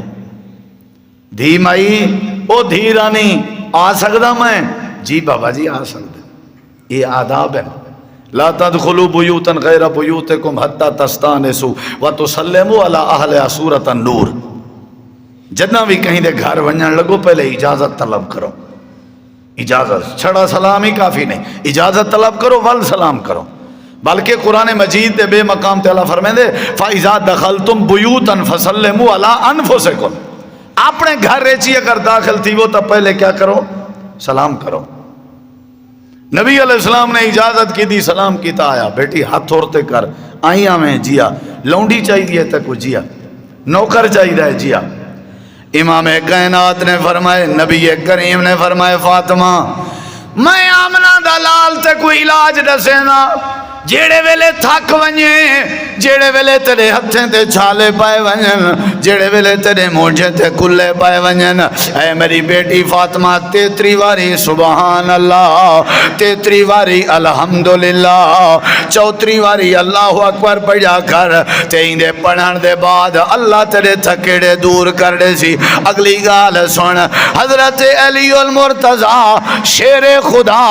Speaker 3: دھی مائی او دھی رانی آ سکدا میں جی بابا جی آ سکتے یہ آداب ہے لا تدخلوا بیوتا غیر بیوتکم حتی تستانسوا وتسلموا علی اہلها سورۃ النور جتنا بھی کہیں دے گھر ونجن لگو پہلے اجازت طلب کرو اجازت چھڑا سلام ہی کافی نہیں اجازت طلب کرو ول سلام کرو بلکہ قرآن مجید دے بے مقام تے اللہ فرمائے دے فَإِذَا دَخَلْتُمْ بُيُوتًا فَسَلِّمُوا عَلَىٰ أَنفُسِكُمْ اپنے گھر ریچی اگر داخل تھی وہ تب پہلے کیا کرو سلام کرو نبی علیہ السلام نے اجازت کی دی سلام کیتا آیا بیٹی ہاتھ اوڑتے کر آئیاں میں جیا لونڈی چاہیے تک وہ جیا نوکر چاہیے جیا امام کائنات نے فرمائے نبی کریم نے فرمائے فاطمہ میں آمنہ دلال تے کوئی علاج دسینا جیڑے ویلے تھک ونجے جیڑے ویلے تیرے ہتھیں تے چھالے پائے ونجن جیڑے ویلے تیرے مونجھے تے کلے پائے ونجن اے میری بیٹی فاطمہ 33 واری سبحان اللہ 33 واری الحمدللہ 34 واری اللہ اکبر پڑھا کر تین دے پڑھن دے بعد اللہ تیرے تھکیڑے دور کر دے سی اگلی گال سن حضرت علی المرتضی شیر خدا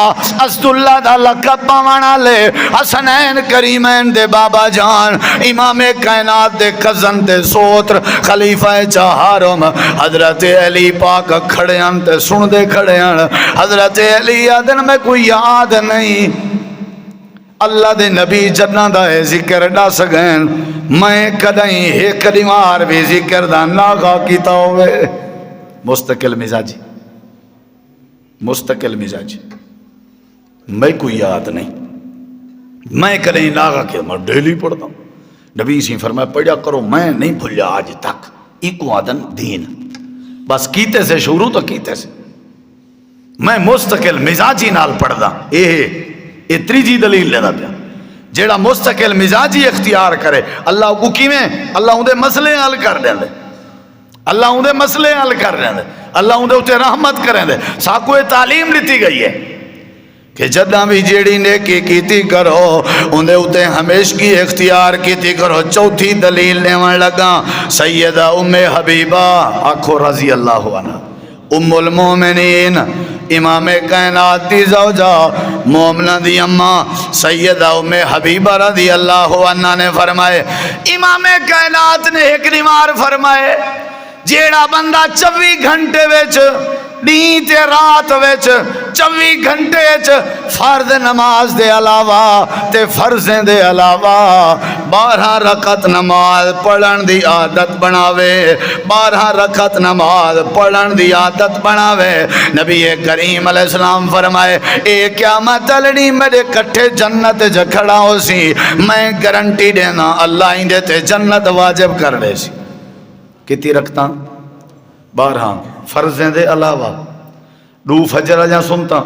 Speaker 3: اسد اللہ دا لقب پاوانا لے حسنین کریمین دے بابا جان امام کائنات دے قزن دے سوتر خلیفہ چہارم حضرت علی پاک کھڑیاں تے سن دے کھڑیاں حضرت علی آدن میں کوئی یاد نہیں اللہ دے نبی جنہ دا ذکر ڈا سگین میں کدائیں ایک دیوار بھی ذکر دا ناغا کیتا ہوئے مستقل مزاجی میں کوئی یاد نہیں میں کریں لاغا کہ میں ڈیلی پڑھتا ہوں نبی سی فرمایا پڑھا کرو میں نہیں بھولیا آج تک ایکو آدن دین بس کیتے سے شروع تو کیتے سے میں مستقل مزاجی نال پڑھدا اے تریجی دلیل لینا پیا جیڑا مستقل مزاجی اختیار کرے اللہ کو کیویں اللہ اندے مسئلے حل کر دیں دے اللہ اندے مسئلے حل کر دیں دے اللہ اندے اتے رحمت کریں دے ساکو تعلیم لیتی گئی ہے کہ جدہ بھی جیڑی نیکی کیتی کرو اندے اتے ہمیشگی اختیار کیتی کرو چوتھی دلیل لیوان لگا سیدہ ام حبیبہ آکھو رضی اللہ عنہ ام المومنین امام کائنات دی زوجہ مومنہ دی اماں سیدہ ام حبیبہ رضی اللہ عنہ نے فرمائے، امام کائنات نے ایک ریمار فرمائے، جیڑا بندہ 24 گھنٹے وچ دین تے رات وچ 24 گھنٹے وچ فرض نماز دے علاوہ تے فرضیں دے علاوہ 12 رکعت نماز پڑھن دی عادت بناوے، 12 رکعت نماز پڑھن دی عادت بناوے، نبی کریم علیہ السلام فرمائے اے قیامت تلڑی میرے کٹھے جنت ج کھڑا ہو سی، میں گارنٹی دینا اللہ اندے تے جنت واجب کر دے سی۔ کتی رکھتا 12 فرضیں دے علاوہ 2 فجر اجا سنتا،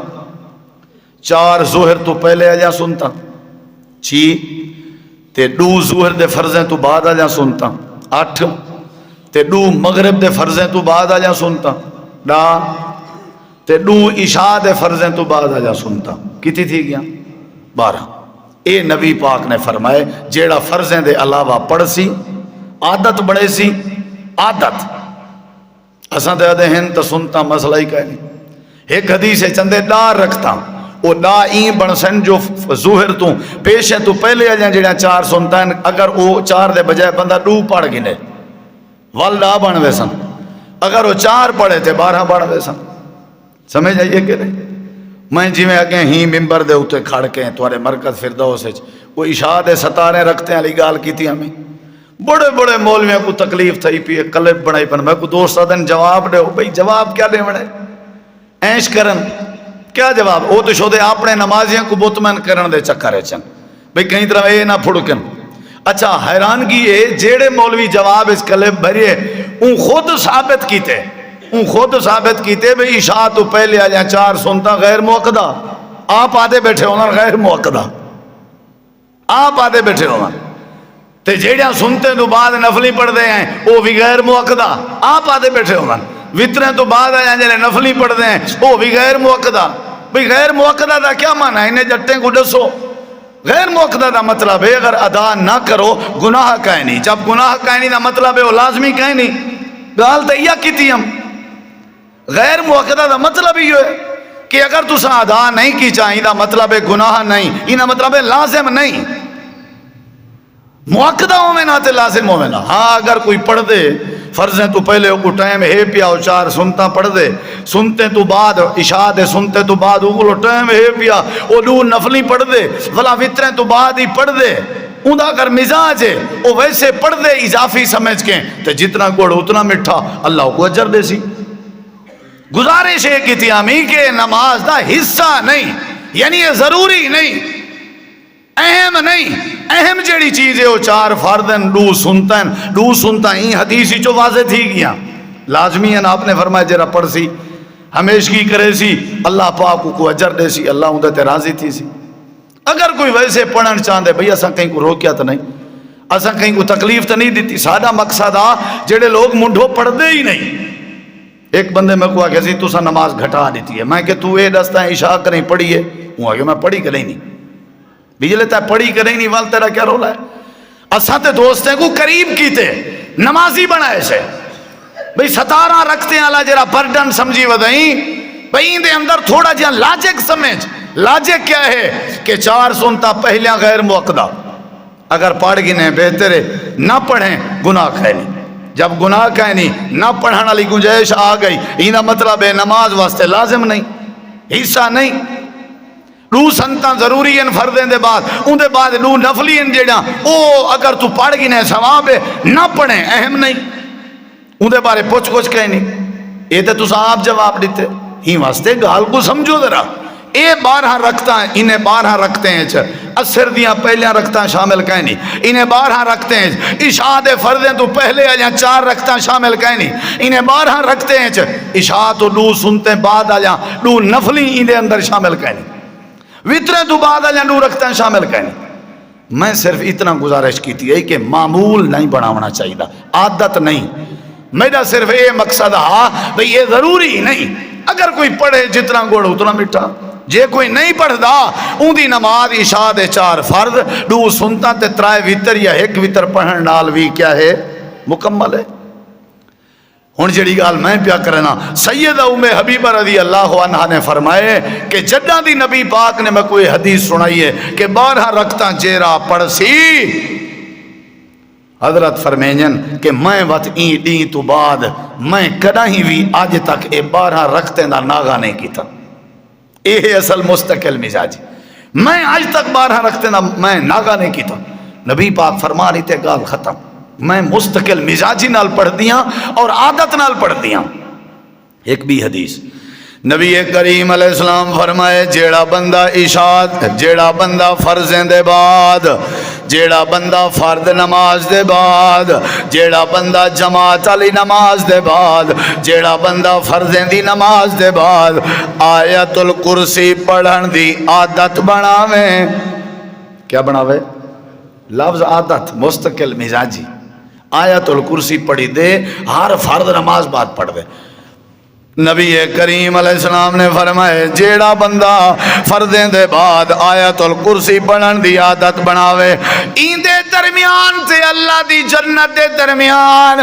Speaker 3: 4 ظہر تو پہلے اجا سنتا، 6 تے 2 ظہر دے فرضیں تو بعد اجا سنتا، 8 تے 2 مغرب دے فرضیں تو بعد اجا سنتا، 10 تے 2 عشاء دے فرضیں تو بعد اجا سنتا، کتی تھی گیا 12۔ اے نبی پاک نے فرمائے جیڑا فرضیں دے علاوہ پڑھ سی عادت بڑھے سی، عادت اساں تے آدھے ہیں تو سنتا مسئلہ ہی کہہ نہیں۔ ایک حدیث ہے چندے ڈار رکھتا وہ ڈا این بن سن جو ظہر تو پیشے تو پہلے آجاں جڑا 4 سنتا ہے، اگر وہ 4 دے بجائے بندہ 2 پڑھ گنے وال ڈا بن ویسن، اگر وہ 4 پڑھے تھے 12 بن ویسن، سمجھ آئیے کہ نہیں؟ میں جی میں اگیں ہی ممبر دے ہوتے کھڑ کے توارے مرکز فردوس وہ عشاء دے ستارے رکھتے ہیں علی گال کی تھی ہمیں، بڑے بڑے مولویوں کو تکلیف تھی پی کلپ بنائی پن، میں کو دوست آدھن جواب دے ہو بھئی جواب کیا دے بڑے اینش کرن کیا جواب، وہ تو شو دے اپنے نمازیاں کو مطمئن کرن دے چکر ہے چن بھئی کہیں طرح اے نہ پھڑکن۔ اچھا حیرانگی ہے جیڑے مولوی جواب اس کلپ بھریے ان خود ثابت کیتے بھئی عشاء تو پہلے آجاں 4 سنتا غیر موقدہ، آپ آدھے بیٹھے ہونا غیر موقدہ، آپ آدھے بیٹھے ہونا تے جیڑیاں سنتے تو بعد نفلی پڑھ دے ہیں وہ بھی غیر موقدہ، آپ آدھے بیٹھے ہونا وطریں تو بعد آیا جنہیں نفلی پڑھ دے ہیں وہ بھی غیر موقدہ۔ بھئی غیر موقدہ دا کیا معنی ہے؟ انہیں جٹیں کو ڈسو غیر موقدہ دا مطلب ہے اگر ادا نہ کرو گناہ کہیں نہیں، جب گناہ کہیں نہیں دا مطلب ہے وہ لازمی کہیں نہیں، گال تیہ کی تھی ہم غیر موقدہ دا مطلب ہی ہے کہ اگر تسا ادا نہیں کی چاہیں دا مطلب ہے گناہ نہیں، انہا مطلب ہے لازم نہیں، موقدہ ہونا تے لازم ہونا۔ ہاں اگر کوئی پڑھ دے فرضیں تو پہلے وہ ٹائم ہے پیا وہ 4 سنتا پڑھ دے، سنتے تو بعد عشاء دے سنتے تو بعد وہ ٹائم ہے پیا وہ 2 نفلی پڑھ دے، فلا وطریں تو بعد ہی پڑھ دے، اندھا اگر مزاج ہے وہ ویسے پڑھ دے اضافی سمجھ کے تو جتنا گوڑ اتنا مٹھا اللہ کو اجر دے سی۔ گزارش ہے کی تھی ہمیں کہ نماز دا حصہ نہیں، یعنی یہ ضروری نہیں، اہم نہیں، اہم جیڑی چیز ہے وہ 4 فردن 2 سنتا ہی حدیثی چو واضح تھی گیا لازمی ہے نا، آپ نے فرمایا جرا پڑھ سی ہمیشگی کرے سی اللہ پاک کو اجر دے سی، اللہ اندھے تے راضی تھی سی۔ اگر کوئی ویسے پڑھن چاہتے بھئی اساں کہیں کو روکیا تو نہیں، اساں کہیں کو تکلیف تو نہیں دیتی، سادہ مقصد آ جڑے لوگ منڈھو پڑھ دے ہی نہیں۔ ایک بندے میں کو آگے سی تو سا نماز گھٹا دیتی ہے، میں کہ تو اے دستا ہے عشاء کریں پڑھی ہے، وہ آگے میں پڑھی کریں نہیں، بجلے تا پڑھی کریں نہیں وال تیرا کیا رولا ہے؟ اساں تے دوستے کو قریب کیتے نمازی بنائے سے بھئی 17 رکھتے ہیں اللہ جرا برڈن سمجھی ودائیں بھئی ان دے اندر تھوڑا جہاں لاجک سمجھ، لاجک کیا ہے کہ 4 سنتا پہلیاں غیر موقدہ، اگر پڑھ گنے بہتر ہے، نہ پڑھیں گناہ کھائے نہیں، جب گناہ کہیں نہیں نہ پڑھن والی گنجائش آ گئی، یہ مطلب ہے نماز واسطے لازم نہیں، حصہ نہیں۔ 2 سنتاں ضروری ہیں فردیں دے بعد، ان دے بعد 2 نفلی ہیں جیڑا او اگر تو پڑھ گنے ثواب ہے، نہ پڑھیں اہم نہیں، ان دے بارے پوچھ کچھ کہیں نہیں، یہ تو آپ جواب دیتے ہی واسطے گال کو سمجھو ذرا۔ اے 12 رکھتا ہیں، انہیں 12 رکھتے ہیں، اثر دیاں پہلیاں رکھتا شامل کہیں نہیں، انہیں 12 رکھتے ہیں، عشاء دے فردیں تو پہلے آجاں 4 رکھتا شامل کہیں نہیں، انہیں 12 رکھتے ہیں، عشاء تو 2 سنتے بعد آجاں 2 نفلی انہیں اندر شامل کہیں نہیں، وطریں تو بعد آجاں 2 رکھتا شامل کہیں نہیں۔ میں صرف اتنا گزارش کی تھی کہ معمول نہیں بناونا چاہیے، عادت نہیں، میرا صرف یہ مقصد ہاں بھئی یہ ضروری نہیں، اگر کوئی پڑھے جتنا گوڑ اتنا مٹھا، جے کوئی نہیں پڑھ دا ان دی نماز عشاء دے 4 فرض 2 سنتا تے 3 وطر یا 1 وطر پڑھن نال بھی کیا ہے مکمل ہے۔ ہن جڑی گل میں پیا کرنا، سیدہ ام حبیبہ رضی اللہ عنہا نے فرمائے کہ جداں دی نبی پاک نے میں کوئی حدیث سنائی ہے کہ 12 رکعتاں چہرہ پڑھ سی، حضرت فرمائیں کہ میں وقت این دین تو بعد میں کدیں بھی آج تک اے 12 رکعتیں دا ناغا نہیں کیتا. یہ اصل مستقل مزاج، میں آج تک 12 رکعتیں دا میں ناغا نہیں کیتا. نبی پاک فرما رہی تے گال ختم، میں مستقل مزاجی نال پڑھ دیاں اور عادت نال پڑھ دیاں. ایک بھی حدیث نبی کریم علیہ السلام فرمائے جیڑا بندہ عشاء، جیڑا بندہ فرضیں دے بعد، جیڑا بندہ فرد نماز دے بعد، جیڑا بندہ جماعت علی نماز دے بعد، جیڑا بندہ فرضیں دی نماز دے بعد آیت الکرسی پڑھن دی عادت بناوے. کیا بناوے؟ لفظ عادت، مستقل مزاجی. آیت الکرسی پڑھی دے، ہر فرد نماز بعد پڑھ دے. نبی کریم علیہ السلام نے فرمائے جیڑا بندہ فردیں دے بعد آیت الکرسی پڑھن دی عادت بناوے، این دے درمیان تے اللہ دی جنت دے درمیان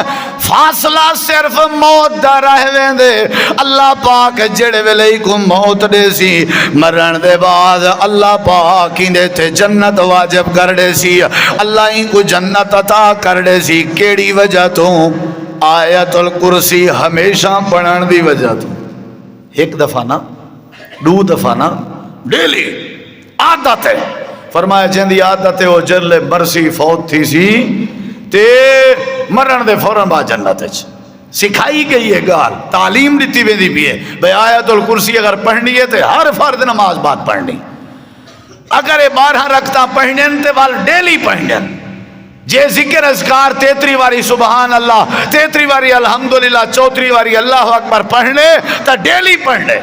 Speaker 3: فاصلہ صرف موت دا رہ ویندے. اللہ پاک جڑے ویلے کو موت دے سی مرن دے بعد اللہ پاک این دے تے جنت واجب کر دے سی، اللہ این کو جنت عطا کر دے سی. کیڑی وجہ تو؟ آیت الکرسی ہمیشہ پڑھن دی وجہ تو. ایک دفعہ نا، 2 دفعہ نا، ڈیلی عادت ہے. فرمایا جن دی عادت ہے وہ جرلے برسی فوت تھی سی تے مرن دے فوراں بعد جنت ہے. سکھائی گئی ہے گال، تعلیم دیتی ویندی بھی ہے بھئی آیت الکرسی اگر پڑھنی ہے تے ہر فرد نماز بعد پڑھنی. اگر یہ 12 رکعتاں پڑھنے تے وال ڈیلی پڑھنے، جے ذکر اذکار 33 واری سبحان اللہ، 33 واری الحمدللہ، 34 واری اللہ اکبر پڑھنے تا ڈیلی پڑھنے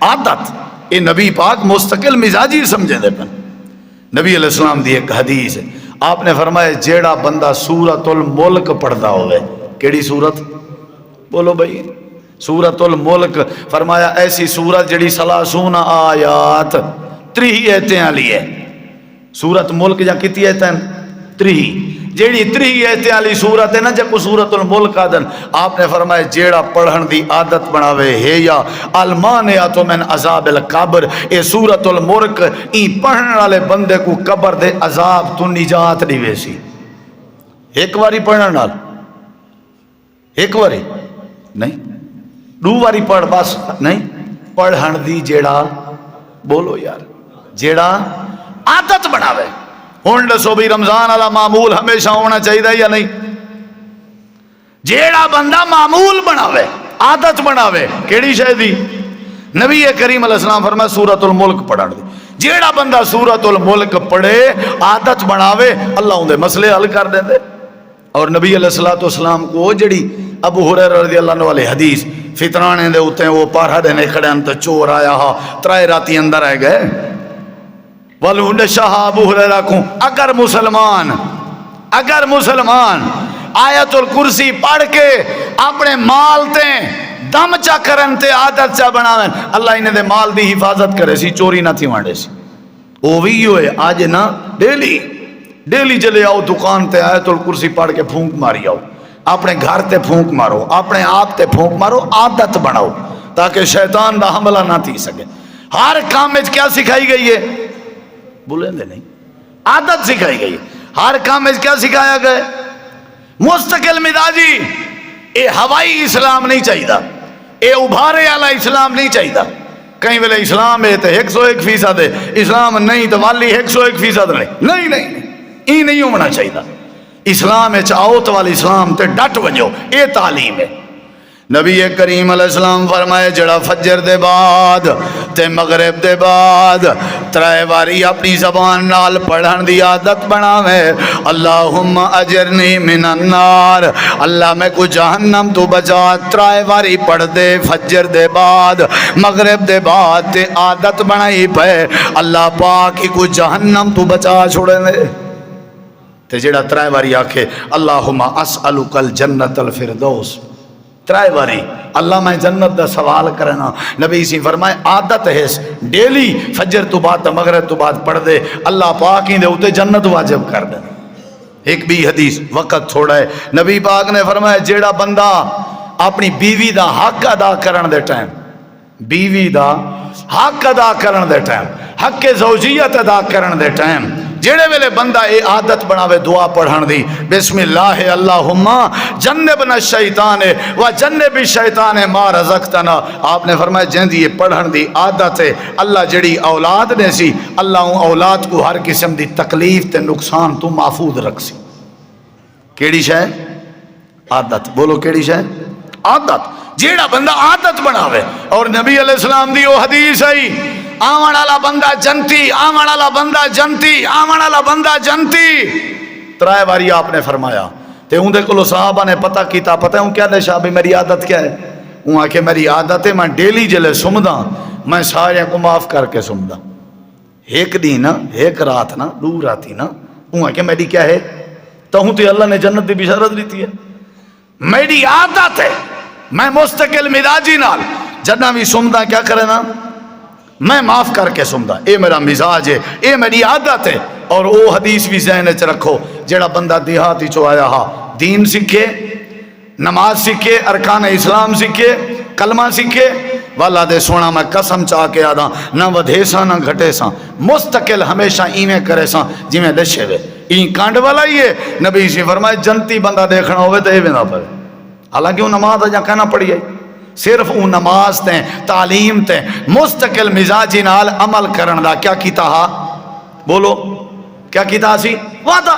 Speaker 3: عادت. یہ نبی پاک مستقل مزاجی سمجھے دے پن. نبی علیہ السلام دی ایک حدیث ہے، آپ نے فرمایا جیڑا بندہ سورۃ الملک پڑھتا ہوئے. کیڑی سورت؟ بولو بھئی. سورۃ الملک فرمایا ایسی سورت جڑی 30 آیات 30 ایتیں علی ہے. سورت ملک یا کتی ایتیں؟ 30. جیڑی 30 ایتیں علی سورت ہے نا جب کو سورت الملک آدن، آپ نے فرمایا جیڑا پڑھن دی عادت بناوے ہے یا المانعۃ من عذاب القبر. اے سورت الملک این پڑھن والے بندے کو قبر دے عذاب تو نجات دی ویسی. ایک واری پڑھن نال، ایک واری نہیں، 2 واری پڑھ بس نہیں. پڑھن دی جیڑا، بولو یار، جیڑا عادت بناوے. ہن دسو بھی رمضان والا معمول ہمیشہ ہونا چاہیے یا نہیں؟ جیڑا بندہ معمول بناوے، عادت بناوے، کیڑی شے دی؟ نبی کریم علیہ السلام فرمایا سورۃ الملک پڑھن دی. جیڑا بندہ سورۃ الملک پڑھے، عادت بناوے، اللہ اون دے مسئلے حل کر دیندے. اور نبی علیہ الصلوۃ والسلام کو جڑی ابو ہریرہ رضی اللہ عنہ والے حدیث فترانے دے اوتے وہ پارہ دینے کھڑے ان تے چور آیا ہا 3 راتی اندر آئے گئے. وَلُونَ شَاہَ ابو ہریرہ کو اگر مسلمان آیت الکرسی پڑھ کے اپنے مال تے دم چا کرن تے عادت چا بناویں، اللہ انہیں دے مال دی حفاظت کرے سی، چوری نہ تھی وانڈے سی. وہ بھی ہوئے آج نا ڈیلی چلے آؤ دکان تے آیت الکرسی پڑھ کے پھونک ماری آؤ، اپنے گھر تے پھونک مارو، اپنے آپ تے پھونک مارو، عادت بناؤ تاکہ شیطان دا حملہ نہ تھی سکے. ہر کام میں کیا سکھائی گئی ہے؟ بولیں دے نہیں، عادت سکھائی گئی. ہر کام میں کیا سکھایا گئے؟ مستقل مزاجی. اے ہوائی اسلام نہیں چاہیے، اے ابھارے والا اسلام نہیں چاہیے. کہیں ویلے اسلام ہے تو 101% ہے، اسلام نہیں تو والی 101% نہیں، یہ نہیں ہونا چاہیے. اسلام آؤ تو والی اسلام تے ڈٹ ونجو، اے تعلیم ہے. نبی کریم علیہ السلام فرمائے جڑا فجر دے بعد تے مغرب دے بعد 3 واری اپنی زبان نال پڑھن دی عادت بناوے، اللہم اجرنی من النار، اللہ میں کو جہنم تو بچا. 3 واری پڑھ دے فجر دے بعد مغرب دے بعد تے عادت بنائی پے، اللہ پاک کو جہنم تو بچا چھوڑے دے. تے جڑا 3 واری آکھے اللہم اسألک الجنت الفردوس، 3 واری اللہ میں جنت دا سوال کرنا. نبی سی فرمائے عادت ہے ڈیلی فجر تو بعد مغرب تو بعد پڑھ دے، اللہ پاک ہی دے اتے جنت واجب کر دے. ایک بھی حدیث، وقت تھوڑا ہے، نبی پاک نے فرمایا جیڑا بندہ اپنی بیوی دا حق ادا کرن دے ٹائم، بیوی دا حق ادا کرن دے ٹائم، حق زوجیت ادا کرن دے ٹائم جڑے ویلے بندہ اے عادت بناوے دعا پڑھن دی، بسم اللہ اللہم جنبنا الشیطان و جنب الشیطان ما رزقتنا، آپ نے فرمایا جہندی یہ پڑھن دی عادت ہے، اللہ جڑی اولاد نے سی اللہ اولاد کو ہر قسم دی تکلیف تے نقصان تو محفوظ رکھ سی۔ کیڑی شے؟ عادت، بولو کیڑی شے؟ عادت۔ جیڑا بندہ عادت بناوے، اور نبی علیہ السلام دی وہ حدیث ہے آمن والا بندہ جنتی، آمن والا بندہ جنتی، آمن والا بندہ جنتی، ترائے باری آپ نے فرمایا۔ تے اون دے کلو صحابہ نے پتہ کیتا، پتہ ہے اون کیا دے شاہ بھی میری عادت کیا ہے؟ اون آکے میری عادت ہے میں ڈیلی جلے سمدہ میں سارے کو معاف کر کے سمدہ، ایک دن نا ایک رات نا دو راتی نا، اون آکے میری کیا ہے؟ تو ہوں تے اللہ نے جنت دی بشارت دیتی ہے، میری عادت ہے میں مستقل مزاجی نال جنہ بھی سمدہ کیا کرے نا میں معاف کر کے سمدہ، اے میرا مزاج ہے، اے میری عادت ہے۔ اور وہ حدیث بھی ذہن چ رکھو جڑا بندہ دیہاتی چو آیا ہا دین سکھے، نماز سکھے، ارکان اسلام سکھے، کلمہ سکھے، والا دے سونا میں قسم چاہ کے آدھا نہ ودھے سا نہ گھٹے سا، مستقل ہمیشہ ایویں کرے سا جی میں دشے وے، این کانڈ والا ہی ہے۔ نبی سے فرمائے جنتی بندہ دیکھنا ہوئے تو ایویں نہ پڑے، حالانکہ وہ نماز اجا کہنا پڑی ہے، صرف وہ نماز تے تعلیم تے مستقل مزاجی نال عمل کرن دا کیا کیتا ہا؟ بولو کیا کیتا سی؟ وعدہ۔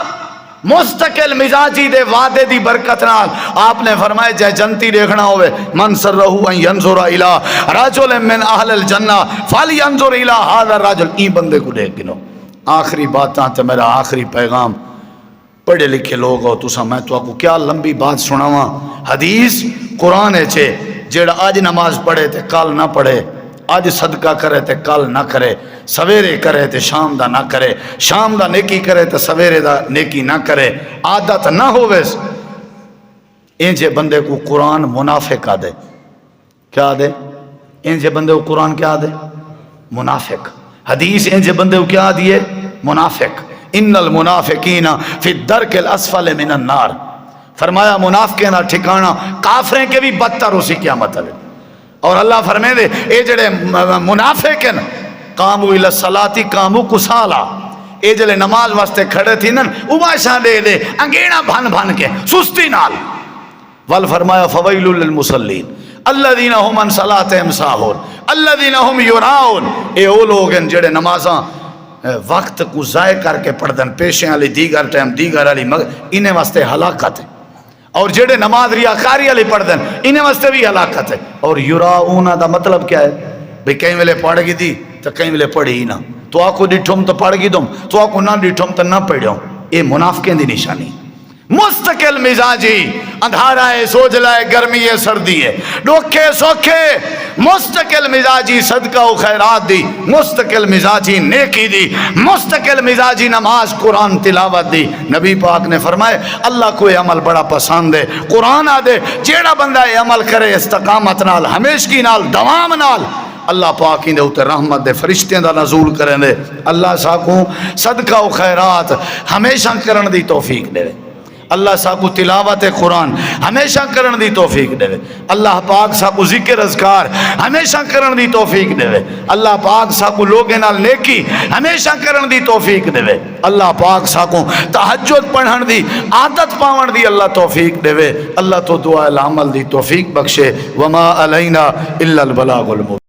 Speaker 3: مستقل مزاجی دے وعدے دی برکت نال آپ نے فرمائے جے جنتی دیکھنا ہوئے من سرہو ان ینظر الى رجل من اہل الجنہ فلینظر الى هذا الرجل، این بندے کو دیکھ گنو۔ آخری باتاں تے میرا آخری پیغام، پڑھے لکھے لوگ ہو تسا میں تو آپ کو کیا لمبی بات سناواں، حدیث قرآن ہے جیڑا آج نماز پڑھے تے کال نہ پڑھے، آج صدقہ کرے تے کل نہ کرے، سویرے کرے تے شام دا نہ کرے، شام دا نیکی کرے تے سویرے دا نیکی نہ کرے، عادت نہ ہوویس، انجھے بندے کو قرآن منافق آدھے۔ کیا آدھے؟ انجھے بندے کو قرآن کیا آدھے؟ منافق۔ حدیث انجھے بندے کو کیا آدھیے؟ منافق۔ ان المنافقین فی الدرک الاسفل من النار، فرمایا منافقین دا ٹھکانہ کافریں کے بھی بدتر اسی قیامت ہے۔ اور اللہ فرمائے دے اے جڑے منافق ہیں قاموا الی الصلاۃ قاموا کسالا، اے جڑے نماز واسطے کھڑے تھی نا اواشاں دے دے انگیڑا بھن بھن کے سستی نال، ول فرمایا فویل للمصلین الذین هم عن صلاتهم ساہون الذین هم یراؤن، اے وہ لوگ ہیں جڑے نمازاں وقت کو ضائع کر کے پڑھ دن، پیشیں علی دیگر ٹائم دیگر علی انہیں واسطے ہلاکت ہے، اور جڑے نماز ریاکاری علی پڑھ دن انہیں واسطے بھی ہلاکت ہے۔ اور یراؤن دا مطلب کیا ہے؟ بھئی کہیں ویلے پڑھ گی دی تو کہیں ویلے پڑھی ہی نہ، تو آکو ڈٹھم تو پڑھ گی دوں، تو آکو نہ ڈٹھم تو نہ پڑھوں، اے منافقین دی نشانی۔ مستقل مزاجی، اندھارا ہے سوج لائے گرمی ہے سردی ہے ڈوکھے سوکھے، مستقل مزاجی صدقہ و خیرات دی، مستقل مزاجی نیکی دی، مستقل مزاجی نماز قرآن تلاوت دی۔ نبی پاک نے فرمائے اللہ کو یہ عمل بڑا پسند ہے، قرآن آدھے جیڑا بندہ یہ عمل کرے استقامت نال، ہمیشگی نال، دوام نال، اللہ پاک دے اوتے رحمت دے فرشتیں دا نزول کریں دے۔ اللہ ساکوں صدقہ و خیرات ہمیشہ کرن دی توفیق دے، اللہ ساکو تلاوت قرآن ہمیشہ کرن دی توفیق دے، اللہ پاک ساکو ذکر اذکار ہمیشہ کرن دی توفیق دے، اللہ پاک ساکو لوگے نال نیکی ہمیشہ کرن دی توفیق دے، اللہ پاک ساکو تہجد پڑھن دی عادت پاون دی اللہ توفیق دے، اللہ تو دعا العمل دی توفیق بخشے۔ وما علینا الا البلاغ المبین۔